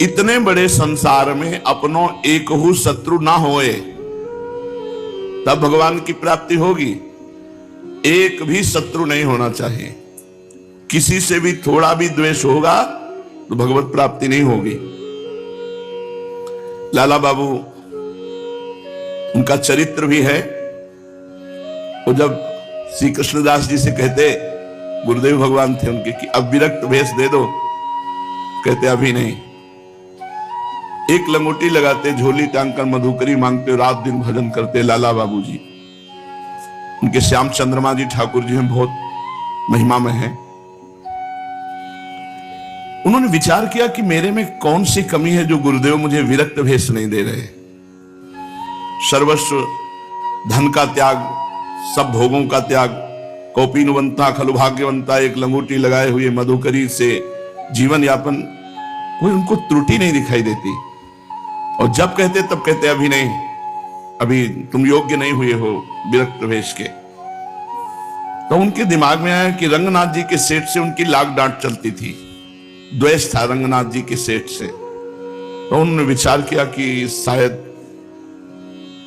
इतने बड़े संसार में अपनो एक हु शत्रु ना होए तब भगवान की प्राप्ति होगी। एक भी शत्रु नहीं होना चाहिए। किसी से भी थोड़ा भी द्वेष होगा तो भगवत प्राप्ति नहीं होगी। लाला बाबू, उनका चरित्र भी है। वो जब श्री कृष्णदास जी से कहते, गुरुदेव भगवान थे उनके, कि अब विरक्त भेष दे दो, कहते अभी नहीं। एक लंगोटी लगाते, झोली टांग कर मधुकरी मांगते, रात दिन भजन करते लाला बाबू जी। उनके श्याम चंद्रमा जी ठाकुर जी हैं, बहुत महिमा में हैं। उन्होंने विचार किया कि मेरे में कौन सी कमी है जो गुरुदेव मुझे विरक्त भेष नहीं दे रहे। सर्वस्व धन का त्याग, सब भोगों का त्याग, कौपीनवंता खलु भाग्यवंता, एक लंगोटी लगाए हुए मधुकरी से जीवन यापन, कोई उनको त्रुटि नहीं दिखाई देती। और जब कहते तब कहते अभी नहीं, अभी तुम योग्य नहीं हुए हो विरक्त भेष के। तो उनके दिमाग में आया कि रंगनाथ जी के सेठ से उनकी लाग डांट चलती थी, द्वेष था रंगनाथ जी के सेठ से। तो उन्होंने विचार किया कि शायद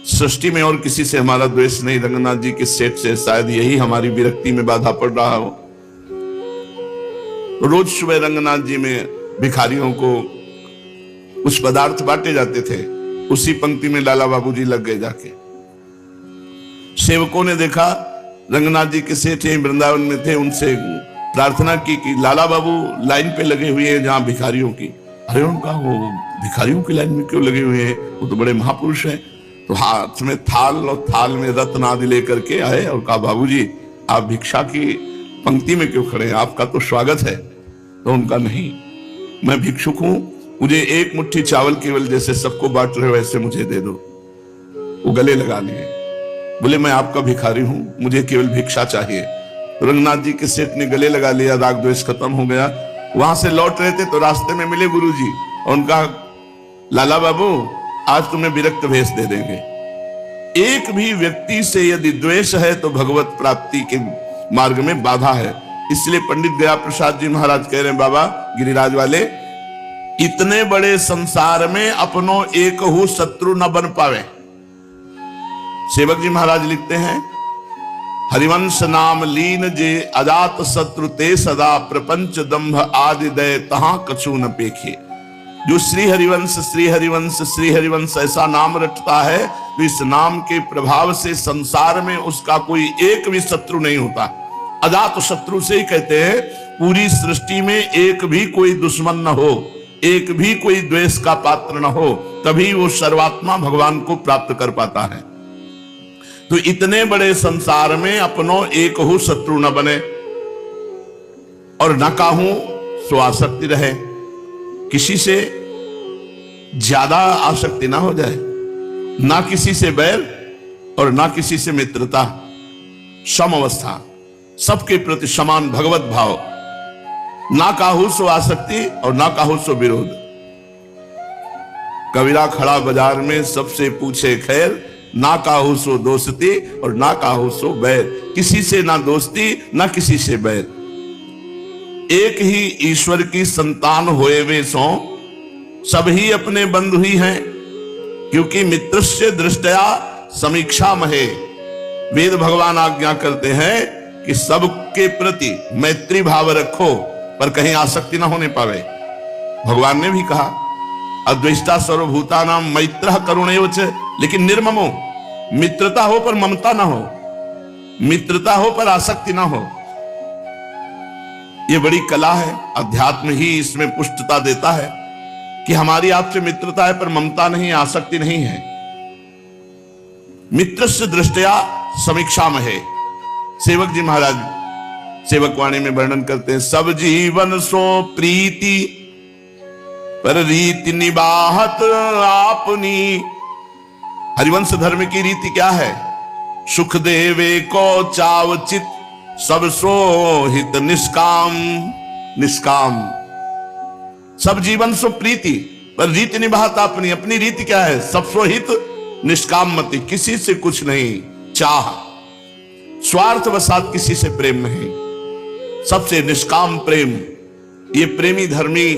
सृष्टि में और किसी से हमारा द्वेष नहीं, रंगनाथ जी के सेठ से, शायद यही हमारी विरक्ति में बाधा पड़ रहा हो। तो रोज सुबह रंगनाथ जी में भिखारियों को कुछ पदार्थ बांटे जाते थे, उसी पंक्ति में लाला बाबू जी लग गए जाके। सेवकों ने देखा रंगनाथ जी के सेठ यहीं वृंदावन में थे, उनसे प्रार्थना की कि लाला बाबू लाइन पे लगे हुए हैं जहां भिखारियों की। अरे उनका, वो भिखारियों की लाइन में क्यों लगे हुए हैं, वो तो बड़े महापुरुष हैं। तो हाथ में थाल और थाल में रत्न आदि लेकर के आए और कहा, बाबूजी आप भिक्षा की पंक्ति में क्यों खड़े हैं, आपका तो स्वागत है। तो उनका, नहीं, मैं भिक्षुक हूं, मुझे एक मुट्ठी चावल केवल जैसे सबको बांट रहे वैसे मुझे दे दो। वो गले लगा लिए, बोले मैं आपका भिखारी हूं, मुझे केवल भिक्षा चाहिए। तो रंगनाथ जी के सेठ ने गले लगा लिया, राग द्वेष खत्म हो गया। वहां से लौट रहे थे तो रास्ते में मिले गुरुजी और उनका, लाला बाबू आज तुम्हें विरक्त भेष दे देंगे। एक भी व्यक्ति से यदि द्वेष है तो भगवत प्राप्ति के मार्ग में बाधा है। इसलिए पंडित गया प्रसाद जी महाराज कह रहे हैं, बाबा गिरिराज वाले, इतने बड़े संसार में अपनो एक हु शत्रु न बन पावे। सेवक जी महाराज लिखते हैं, हरिवंश नाम लीन जे अजात शत्रु ते सदा, प्रपंच दंभ आदि दय तहां कछु न पेखे। जो श्री हरिवंश श्री हरिवंश श्री हरिवंश ऐसा नाम रटता है तो इस नाम के प्रभाव से संसार में उसका कोई एक भी शत्रु नहीं होता। अजात शत्रु से ही कहते हैं पूरी सृष्टि में एक भी कोई दुश्मन न हो, एक भी कोई द्वेष का पात्र न हो, तभी वो सर्वात्मा भगवान को प्राप्त कर पाता है। तो इतने बड़े संसार में अपनो एक हु शत्रु न बने और न काहू सो आसक्ति रहे, किसी से ज्यादा आसक्ति ना हो जाए, ना किसी से बैर और ना किसी से मित्रता, सम अवस्था, सबके प्रति समान भगवत भाव, ना काहू सो आसक्ति और ना काहू सो विरोध। कबीरा खड़ा बाजार में सबसे पूछे खैर, ना काहू सो दोस्ती और ना काहू सो बैर। किसी से ना दोस्ती ना किसी से बैर। एक ही ईश्वर की संतान होए वे सो, सभी अपने बंधु ही हैं, क्योंकि मित्रस्य दृष्टया समीक्षा महे। वेद भगवान आज्ञा करते हैं कि सबके प्रति मैत्री भाव रखो, पर कहीं आसक्ति ना होने पावे। भगवान ने भी कहा, अद्वेष्टा सर्वभूतानां मैत्रः करुणैव च, लेकिन निर्ममो, मित्रता हो पर ममता ना हो, मित्रता हो पर आसक्ति ना हो। ये बड़ी कला है, अध्यात्म ही इसमें पुष्टता देता है कि हमारी आपसे मित्रता है पर ममता नहीं, आसक्ति नहीं है। मित्रस्य दृष्टया समीक्षा महे। सेवक जी महाराज सेवक वाणी में वर्णन करते हैं, सब जीवन सो प्रीति पर रीति निबाहत आपनी। हरिवंश धर्म की रीति क्या है? सुख देवे को चावचित सब सो हित निष्काम। निष्काम सब जीवन सो प्रीति पर रीति निभात अपनी। अपनी रीति क्या है? सब सो हित निष्काम मति, किसी से कुछ नहीं चाह, स्वार्थ वसात किसी से प्रेम नहीं, सबसे निष्काम प्रेम। ये प्रेमी धर्मी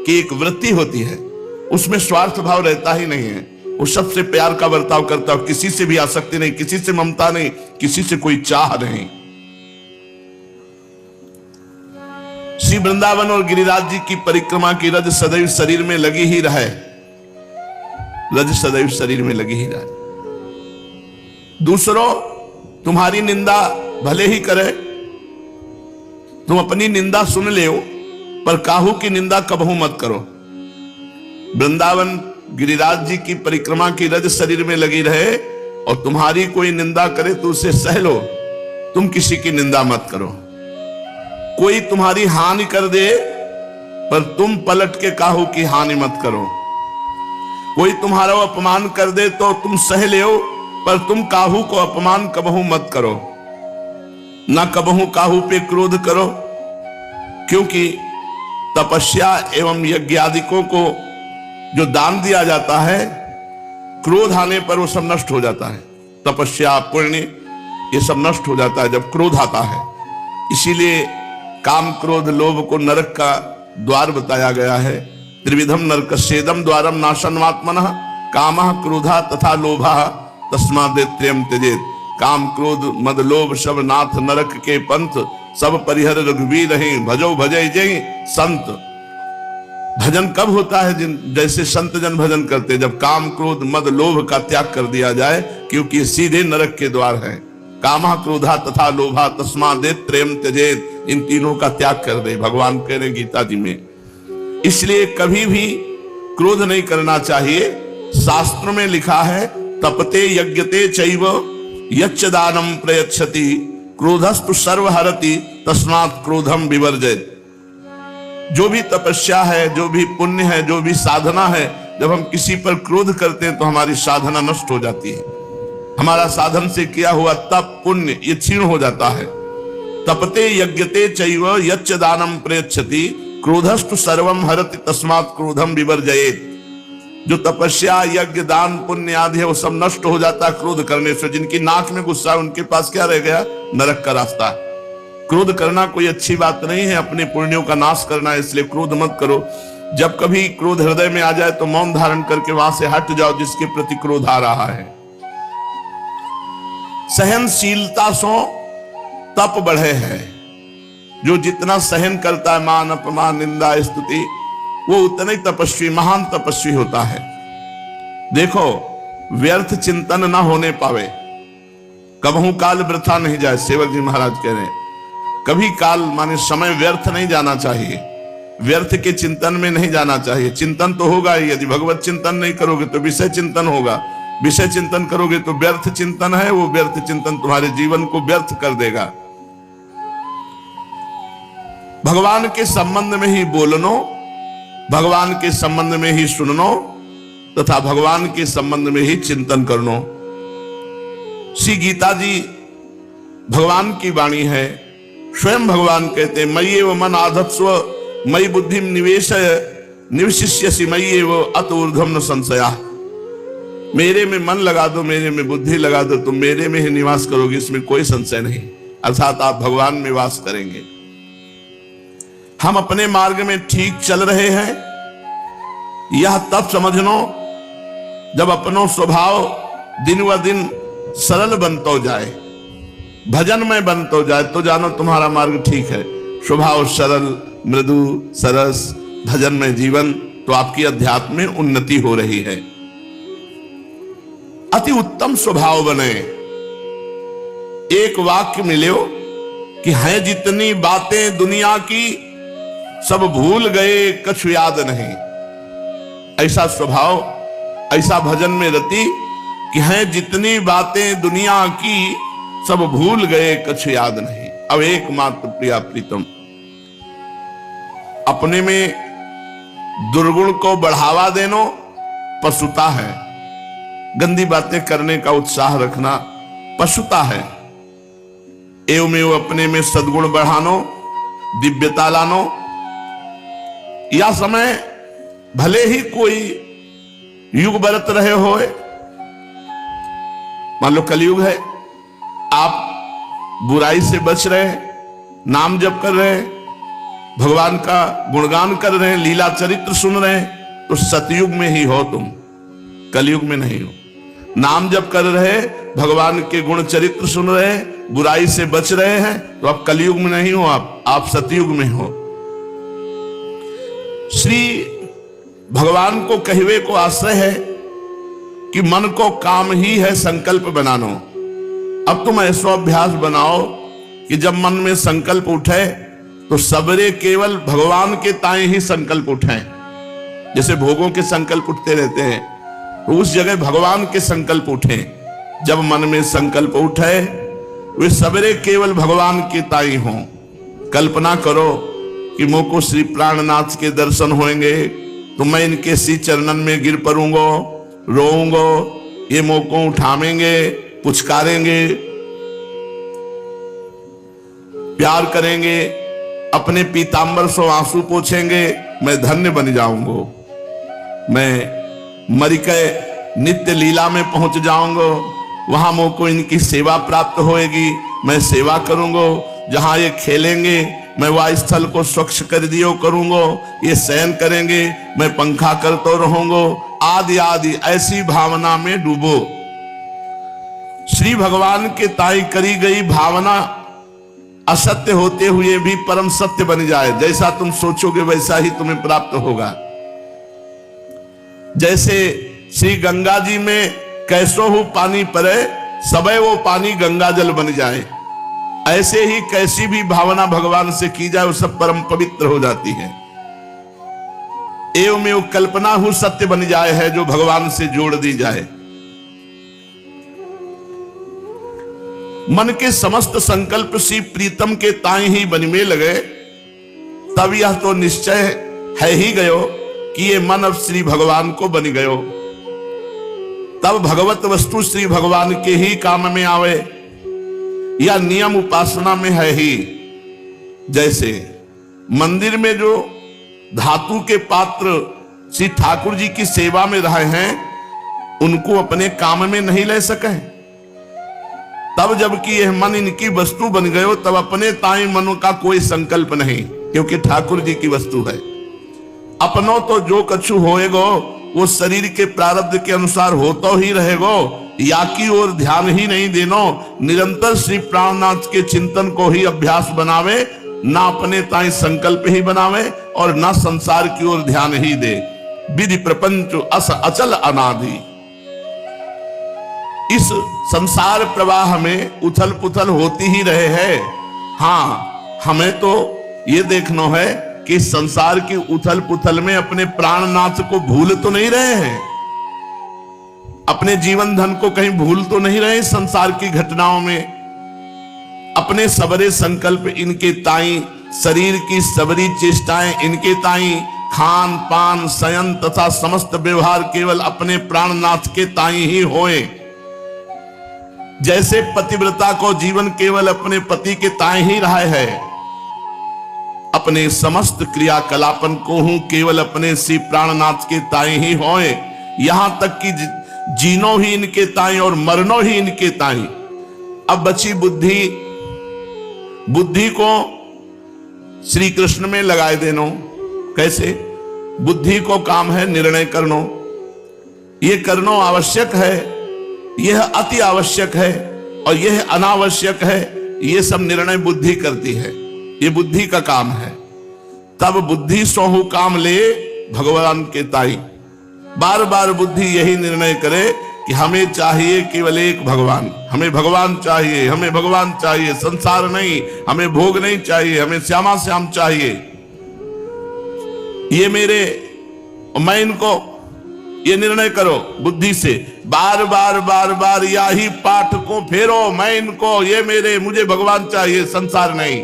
की एक वृत्ति होती है। उसमें स्वार्थ भाव रहता ही नहीं है। वो सबसे प्यार का बर्ताव करता है, किसी से भी आसक्ति नहीं, किसी से ममता नहीं, किसी से कोई चाह नहीं। श्री वृंदावन और गिरिराज जी की परिक्रमा की रज सदैव शरीर में लगी ही रहे, रज सदैव शरीर में लगी ही रहे। दूसरों तुम्हारी निंदा भले ही करे, तुम अपनी निंदा सुन ले, पर काहू की निंदा कबहू मत करो। वृंदावन गिरिराज जी की परिक्रमा की रज शरीर में लगी रहे और तुम्हारी कोई निंदा करे तो उसे सह लो, तुम किसी की निंदा मत करो। कोई तुम्हारी हानि कर दे पर तुम पलट के काहू की हानि मत करो। कोई तुम्हारा अपमान कर दे तो तुम सह ले, पर तुम काहू को अपमान कबहू मत करो। ना कबहू काहू पे क्रोध करो, क्योंकि तपस्या एवं यज्ञादिकों को जो दान दिया जाता है, क्रोध आने पर वो सब नष्ट हो जाता है। तपस्या पुण्य ये सब नष्ट हो जाता है जब क्रोध आता है। इसीलिए काम क्रोध लोभ को नरक का द्वार बताया गया है। त्रिविधम नरकस्येदम द्वारम नाशनमात्मनः कामः क्रोधा तथा लोभः तस्मादेत्यम त्यजेत। काम क्रोध मद लोभ सब नाथ नरक के पंथ, सब परिहर रघुवीर रहे भजो भजय जय संत। भजन कब होता है? जैसे संत जन भजन करते, जब काम क्रोध मद लोभ का त्याग कर दिया जाए, क्योंकि सीधे नरक के द्वार है। कामः क्रोधा तथा लोभा तस्मादेत्यम त्यजेत, इन तीनों का त्याग कर दे, भगवान कह रहे गीता जी में। इसलिए कभी भी क्रोध नहीं करना चाहिए। शास्त्र में लिखा है तपते यज्ञते चैव यच्च दानम प्रयच्छति क्रोधस्तु सर्वहरति तस्मात् क्रोधम विवर्जयेत्। जो भी तपस्या है, जो भी पुण्य है, जो भी साधना है, जब हम किसी पर क्रोध करते हैं तो हमारी साधना नष्ट हो जाती है। हमारा साधन से किया हुआ तप पुण्य ये क्षीण हो जाता है। तपते यज्ञते चैव यच्च दानम प्रयच्छति क्रोधस्तु सर्वम हरति तस्मात् क्रोधम विवर्जयेत्। जो तपस्या यज्ञ दान पुण्य आदि है वो सब नष्ट हो जाता है क्रोध करने से। जिनकी नाक में गुस्सा है उनके पास क्या रह गया? नरक का रास्ता। क्रोध करना कोई अच्छी बात नहीं है, अपने पुण्यों का नाश करना है, इसलिए क्रोध मत करो। जब कभी क्रोध हृदय में आ जाए तो मौन धारण करके वहां से हट जाओ जिसके प्रति क्रोध आ रहा है। सहनशीलता सो तप बढ़े है। जो जितना सहन करता है मान अपमान निंदा स्तुति, वो उतना ही तपस्वी महान तपस्वी होता है। देखो व्यर्थ चिंतन ना होने पावे, कबहू काल वृथा नहीं जाए। सेवक जी महाराज कह रहे हैं कभी काल माने समय व्यर्थ नहीं जाना चाहिए, व्यर्थ के चिंतन में नहीं जाना चाहिए। चिंतन तो होगा ही, यदि भगवत चिंतन नहीं करोगे तो विषय चिंतन होगा, विषय चिंतन करोगे तो व्यर्थ चिंतन है, वो व्यर्थ चिंतन तुम्हारे जीवन को व्यर्थ कर देगा। भगवान के संबंध में ही बोलनो, भगवान के संबंध में ही सुननो तथा भगवान के संबंध में ही चिंतन करनो। श्री गीता जी भगवान की वाणी है। स्वयं भगवान कहते मयि एव मन आधत्स्व मयि बुद्धिम निवेशय निवशिष्यसि मयि एव अत ऊर्ध्वं न संशया। मेरे में मन लगा दो, मेरे में बुद्धि लगा दो, तुम मेरे में ही निवास करोगे, इसमें कोई संशय नहीं। अर्थात आप भगवान में वास करेंगे। हम अपने मार्ग में ठीक चल रहे हैं, यह तब समझनो जब अपनो स्वभाव दिन व दिन सरल बनतो जाए, भजन में बनतो जाए, तो जानो तुम्हारा मार्ग ठीक है। स्वभाव सरल मृदु सरस भजन में जीवन, तो आपकी अध्यात्म में उन्नति हो रही है। अति उत्तम स्वभाव बने। एक वाक्य मिले कि है जितनी बातें दुनिया की सब भूल गए कछु याद नहीं। ऐसा स्वभाव, ऐसा भजन में रति कि है जितनी बातें दुनिया की सब भूल गए कछु याद नहीं। अब एकमात्र प्रिया प्रीतम, अपने में दुर्गुण को बढ़ावा देनो पशुता है। गंदी बातें करने का उत्साह रखना पशुता है। एवं अपने में सद्गुण बढ़ानो, दिव्यता लानो। या समय भले ही कोई युग बरत रहे हो, मान लो कलयुग है, आप बुराई से बच रहे हैं, नाम जप कर रहे हैं, भगवान का गुणगान कर रहे हैं, लीला चरित्र सुन रहे हैं, तो सतयुग में ही हो तुम, कलयुग में नहीं हो। नाम जप कर रहे, भगवान के गुण चरित्र सुन रहे, बुराई से बच रहे हैं, तो आप कलयुग में नहीं हो, आप सतयुग में हो। श्री भगवान को कहवे को आश्रय है कि मन को काम ही है संकल्प बनानो। अब तुम ऐसा अभ्यास बनाओ कि जब मन में संकल्प उठे तो सबरे केवल भगवान के ताए ही संकल्प उठे। जैसे भोगों के संकल्प उठते रहते हैं, तो उस जगह भगवान के संकल्प उठे। जब मन में संकल्प उठे वे सबरे केवल भगवान के ताई हों। कल्पना करो कि मुझको श्री प्राणनाथ के दर्शन होंगे तो मैं इनके सी चरणन में गिर पड़ूंगा, रोऊंगा, ये मुझको उठावेंगे, पुचकारेंगे, प्यार करेंगे, अपने पीतांबर से आंसू पोछेंगे, मैं धन्य बन जाऊंगा, मैं मर के नित्य लीला में पहुंच जाऊंगा, वहां मुझको इनकी सेवा प्राप्त होएगी, मैं सेवा करूंगा, जहां ये खेलेंगे मैं वह स्थल को स्वच्छ कर दियो करूंगा, ये शयन करेंगे मैं पंखा करता रहूंगा, आदि आदि ऐसी भावना में डूबो। श्री भगवान के ताई करी गई भावना असत्य होते हुए भी परम सत्य बन जाए। जैसा तुम सोचोगे वैसा ही तुम्हें प्राप्त होगा। जैसे श्री गंगा जी में कैसो हो पानी पड़े, सबे वो पानी गंगा जल बन जाए, ऐसे ही कैसी भी भावना भगवान से की जाए वो सब परम पवित्र हो जाती है। एवं एवं कल्पना हो सत्य बन जाए है जो भगवान से जोड़ दी जाए। मन के समस्त संकल्प श्री प्रीतम के ताई ही बनने लगे, तब यह तो निश्चय है ही गयो कि ये मन अब श्री भगवान को बन गयो। तब भगवत वस्तु श्री भगवान के ही काम में आवे, या नियम उपासना में है ही। जैसे मंदिर में जो धातु के पात्र श्री ठाकुर जी की सेवा में रहे हैं, उनको अपने काम में नहीं ले सके, तब जबकि यह मन इनकी वस्तु बन गयो, तब अपने ताई मन का कोई संकल्प नहीं, क्योंकि ठाकुर जी की वस्तु है। अपनों तो जो कछु होएगो वो शरीर के प्रारब्ध के अनुसार होता ही रहेगो, या की ओर ध्यान ही नहीं देनो। निरंतर श्री प्राणनाथ के चिंतन को ही अभ्यास बनावे, ना अपने ताई संकल्प ही बनावे और ना संसार की ओर ध्यान ही दे। विधि प्रपंच अस अचल अनादि। इस संसार प्रवाह में उथल पुथल होती ही रहे हैं। हाँ, हमें तो ये देखना है कि संसार की उथल पुथल में अपने प्राणनाथ को भूल तो नहीं रहे हैं, अपने जीवन धन को कहीं भूल तो नहीं रहे संसार की घटनाओं में। अपने सबरे संकल्प इनके ताई, शरीर की सबरी चेष्टाएं इनके ताई, खान पान शयन तथा समस्त व्यवहार केवल अपने प्राणनाथ के ताई ही होए। जैसे पतिव्रता को जीवन केवल अपने पति के ताई ही रहा है, अपने समस्त क्रियाकलापन को हूं केवल अपने श्री प्राणनाथ के ताई ही होए। यहां तक कि जीनो ही इनके ताई और मरनो ही इनके ताई। अब बची बुद्धि, बुद्धि को श्री कृष्ण में लगाए देनो। कैसे? बुद्धि को काम है निर्णय करनो, ये करनो आवश्यक है, यह अति आवश्यक है और यह अनावश्यक है, ये सब निर्णय बुद्धि करती है, ये बुद्धि का काम है। तब बुद्धि सोहु काम ले भगवान के ताई। बार बार बुद्धि यही निर्णय करे कि हमें चाहिए केवल एक भगवान, हमें भगवान चाहिए, हमें भगवान चाहिए, संसार नहीं, हमें भोग नहीं चाहिए, हमें श्यामा श्याम चाहिए। ये मेरे, मैं इनको, ये निर्णय करो बुद्धि से, बार बार बार बार यही पाठ को फेरो, मैं इनको, ये मेरे, मुझे भगवान चाहिए, संसार नहीं।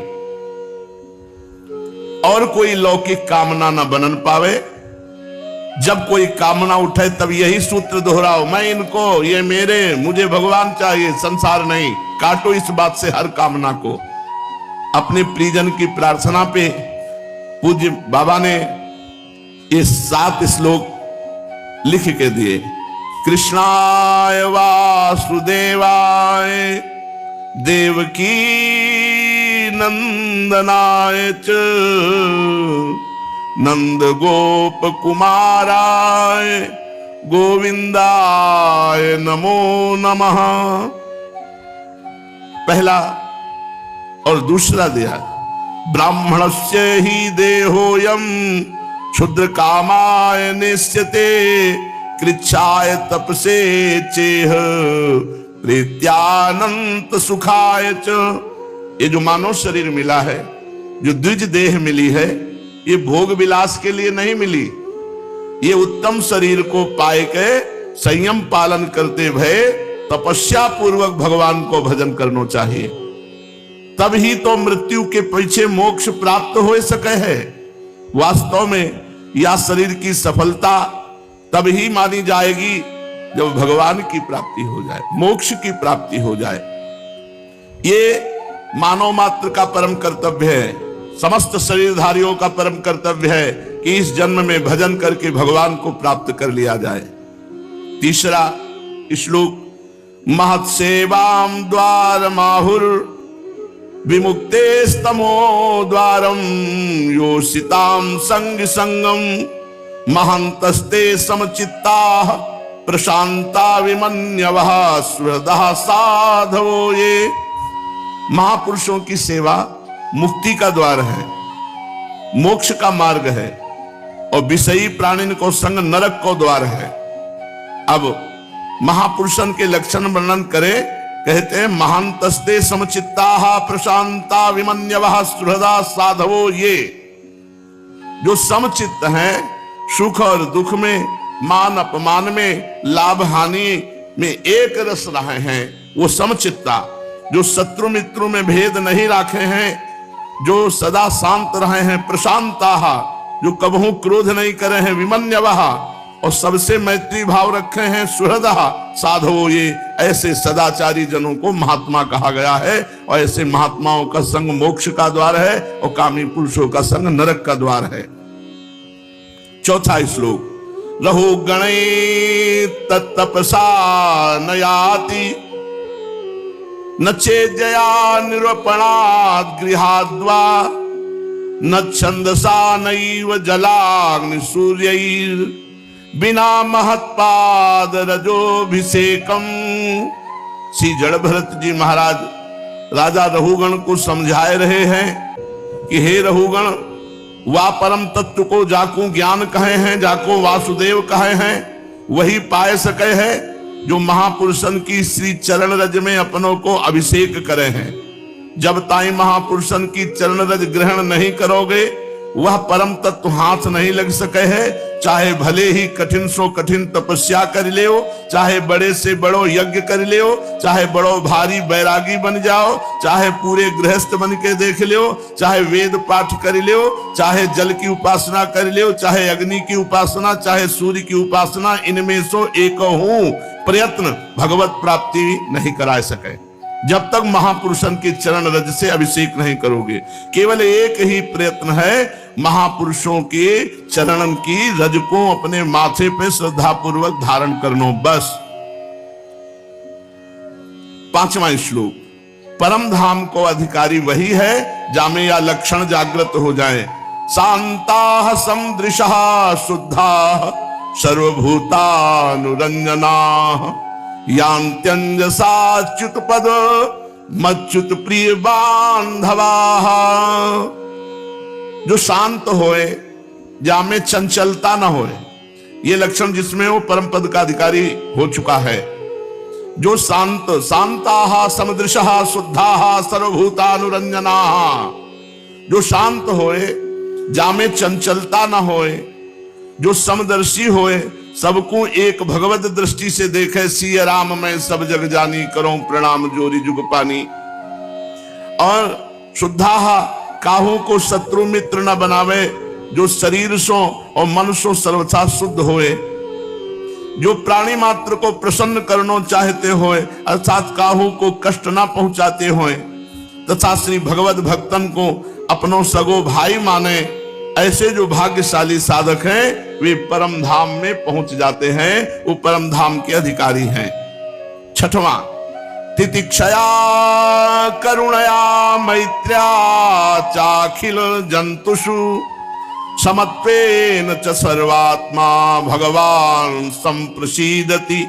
और कोई लौकिक कामना न बनन पावे। जब कोई कामना उठे तब यही सूत्र दोहराओ, मैं इनको, ये मेरे, मुझे भगवान चाहिए, संसार नहीं। काटो इस बात से हर कामना को। अपने प्रियजन की प्रार्थना पे पूज्य बाबा ने ये 7 श्लोक लिख के दिए। कृष्णाय वासुदेवाय देवकी नंदनाय च नंद गोप कुमाराय गोविंदाय नमो नमः। पहला और दूसरा दिया, ब्राह्मणस्य ही देहोयम क्षुद्र कामाय निश्चते कृच्छाय तपसे चेह प्रीत्यानंत सुखाय च। ये जो मानव शरीर मिला है, जो द्विज देह मिली है, ये भोग विलास के लिए नहीं मिली। ये उत्तम शरीर को पाए के संयम पालन करते भय तपस्या पूर्वक भगवान को भजन करना चाहिए, तब ही तो मृत्यु के पीछे मोक्ष प्राप्त हो सके है। वास्तव में यह शरीर की सफलता तब ही मानी जाएगी जब भगवान की प्राप्ति हो जाए, मोक्ष की प्राप्ति हो जाए। ये मानव मात्र का परम कर्तव्य है, समस्त शरीरधारियों का परम कर्तव्य है कि इस जन्म में भजन करके भगवान को प्राप्त कर लिया जाए। तीसरा श्लोक, महत् सेवाम द्वार माहुर विमुक्ते स्तमो द्वारम योषिताम संग संगम महंतस्ते समचित्ता प्रशांता विमन्यवः सुहृदः साधवो। ये महापुरुषों की सेवा मुक्ति का द्वार है, मोक्ष का मार्ग है, और विषयी प्राणिन को संग नरक को द्वार है। अब महापुरुषन के लक्षण वर्णन करे, कहते हैं महांतस्ते समचित्ता प्रशांता विमन्यवः सुहृदा साधवो। ये जो समचित्त हैं, सुख और दुख में, मान अपमान में, लाभ हानि में एक रस रहे हैं, वो समचित्ता। जो शत्रु मित्रों में भेद नहीं रखे हैं, जो सदा शांत रहे हैं, प्रशांताः, जो कबहू क्रोध नहीं करे हैं, विमन्यवः, और सबसे मैत्री भाव रखे हैं, सुहृदः साधवो। ये ऐसे सदाचारी जनों को महात्मा कहा गया है, और ऐसे महात्माओं का संग मोक्ष का द्वार है, और कामी पुरुषों का संग नरक का द्वार है। चौथा श्लोक, रहो गणे तत्तपसा न याति न चेज्जया निरूपणात् गृहाद्वा न छंदसा नैव जलाग्नि सूर्यैर् बिना महत्पाद रजोभिषेकम। श्री जड़ भरत जी महाराज राजा रहुगण को समझाए रहे हैं कि हे रहुगण, वा परम तत्व को जाको ज्ञान कहे हैं, जाको वासुदेव कहे हैं, वही पाए सके है जो महापुरुषन की श्री चरण रज में अपनों को अभिषेक करे हैं। जब ताई महापुरुषन की चरण रज ग्रहण नहीं करोगे, वह परम तत्व हाथ नहीं लग सके है। चाहे भले ही कठिन सो कठिन तपस्या कर ले, चाहे बड़े से बड़ो यज्ञ कर ले, चाहे बड़ो भारी बैरागी बन जाओ, चाहे पूरे गृहस्थ बन के देख ले, चाहे वेद पाठ कर ले, चाहे जल की उपासना कर ले, चाहे अग्नि की उपासना, चाहे सूर्य की उपासना, इनमें सो एक हूं प्रयत्न भगवत प्राप्ति नहीं करा सके जब तक महापुरुषन के चरण रज से अभिषेक नहीं करोगे। केवल एक ही प्रयत्न है, महापुरुषों के चरणन की रज को अपने माथे पे श्रद्धा पूर्वक धारण करनो, बस। पांचवा श्लोक, परम धाम को अधिकारी वही है जामे या लक्षण जागृत हो जाए। शांता समदृशः शुद्धा सर्वभूतानुरंजना यांत्यंजसाच्युत पद मच्युत प्रिय बांधवा। जो शांत होए, जामे चंचलता न होए, ये लक्षण जिसमें वो परम पद का अधिकारी हो चुका है। जो शांत, शांताः समदृशः शुद्धाः सर्वभूतानुरंजनाः, जो शांत होए, जामे चंचलता न होए, जो समदर्शी होए, सबको एक भगवत दृष्टि से देखे। सिया राम मैं सब जग जानी, करो प्रणाम जोरी जुग पानी। और शुद्धाः, काहू को शत्रु मित्र न बनावे, जो शरीर सो और मन सो सर्वथा शुद्ध होए, जो प्राणी मात्र को प्रसन्न करना चाहते होए, अर्थात काहू को कष्ट न पहुंचाते होए, तथा श्री भगवत भक्तन को अपनों सगो भाई माने, ऐसे जो भाग्यशाली साधक हैं वे परम धाम में पहुंच जाते हैं, वो परम धाम के अधिकारी हैं। छठवां, तितिक्षया करुणया मैत्र्या चाखिल जंतुषु समत्वेन च सर्वात्मा भगवान संप्रसीदति।